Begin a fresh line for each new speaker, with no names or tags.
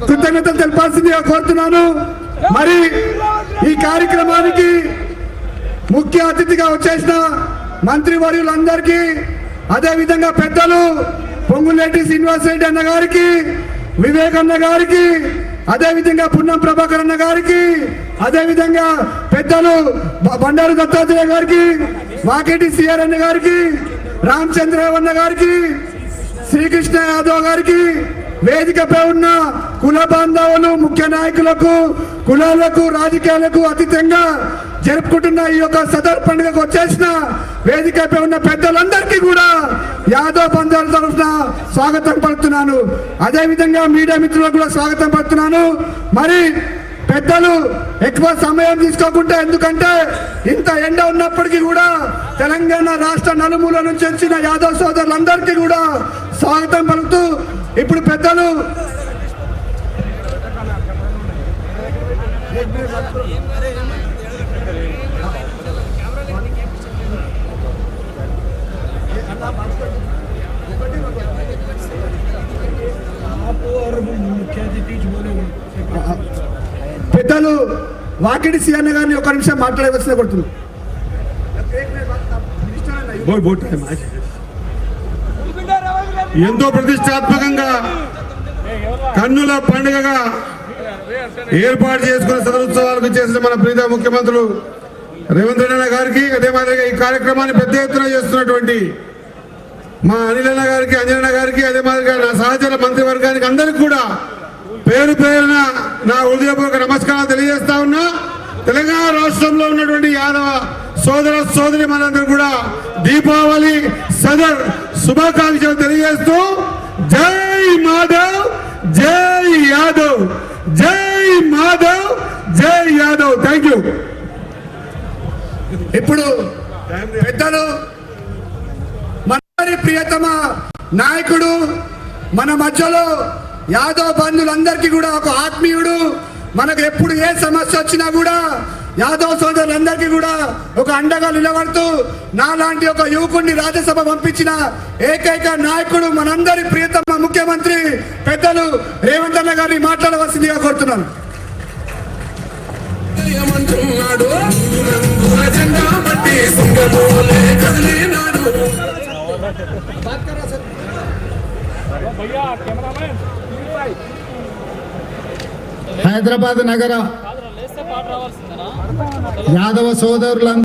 కృతజ్ఞతలు తెలపాల్సిందిగా కోరుతున్నాను. మరి ఈ కార్యక్రమానికి ముఖ్య అతిథిగా వచ్చేసిన మంత్రివర్యులందరికీ, అదేవిధంగా పెద్దలు పొంగులేటి శ్రీనివాసరెడ్డి అన్న గారికి, వివేక్ అన్న గారికి, అదేవిధంగా పున్నం ప్రభాకర్ అన్న గారికి, అదేవిధంగా పెద్దలు బండారు దత్తాత్రేయ గారికి, వాకేటి సిఆర్ అన్న గారికి, రామచంద్రరావు అన్న గారికి, శ్రీకృష్ణ యాదవ్ గారికి, వేదికపై ఉన్న కుల బాంధవులు, ముఖ్య నాయకులకు, కులాలకు, రాజకీయాలకు అతీతంగా జరుపుకుంటున్న ఈ యొక్క సదర్ పండుగకు వచ్చేసిన వేదికపై ఉన్న పెద్దలందరికీ కూడా యాదవ్ బంధువుల తరఫున స్వాగతం పలుకుతున్నాను. అదేవిధంగా మీడియా మిత్రులకు కూడా స్వాగతం పలుకుతున్నాను. మరి పెద్దలు ఎక్కువ సమయం తీసుకోకుండా, ఎందుకంటే ఇంత ఎండ ఉన్నప్పటికీ కూడా తెలంగాణ రాష్ట్ర నలుమూల నుంచి వచ్చిన యాదవ్ సోదరులందరికీ కూడా స్వాగతం పలుకుతూ, ఇప్పుడు పెద్దలు పెద్దలు వాకిడి సిఅన్న గారిని ఒక నిమిషం మాట్లాడవలసిన కొడుతున్నాం.
ఎంతో ప్రతిష్టాత్మకంగా కన్నుల పండుగగా ఏర్పాటు చేసుకున్న సదరోత్సవాలకు చేసిన మన ప్రీత ముఖ్యమంత్రులు రేవంత్ రెడ్డి గారికి, అదే మాదిరిగా ఈ కార్యక్రమాన్ని పెద్ద ఎత్తున చేస్తున్నటువంటి మా అనిల్ గారికి, అంజనన్న గారికి, అదే మాదిరిగా నా సహచర మంత్రివర్గానికి అందరికి కూడా పేరు పేరున నా హృదయపూర్వక నమస్కారాలు తెలియజేస్తా ఉన్నా. తెలంగాణ రాష్ట్రంలో ఉన్నటువంటి యాదవ సోదర సోదరి మనందరూ కూడా దీపావళి సదర్ శుభాకాంక్షలు తెలియజేస్తూ జై మాధవ్, జై యాదవ్, జై మాధవ్, జై యాదవ్. Thank you.
ఇప్పుడు పెద్దలు మన ప్రియతమ నాయకుడు, మన మధ్యలో యాదవ్ బంధువులందరికీ కూడా ఒక ఆత్మీయుడు, మనకు ఎప్పుడు ఏ సమస్య వచ్చినా కూడా యాదవ్ సోదరులందరికీ కూడా ఒక అండగా నిలబడుతూ నాలాంటి ఒక యువకుడిని రాజ్యసభ పంపించిన ఏకైక నాయకుడు మనందరి ప్రియతమ ముఖ్యమంత్రి పెద్దలు రేవంత్ అన్న గారిని మాట్లాడవలసిందిగా కోరుతున్నాను.
హైదరాబాద్ నగర యాదవ సోదరులందరూ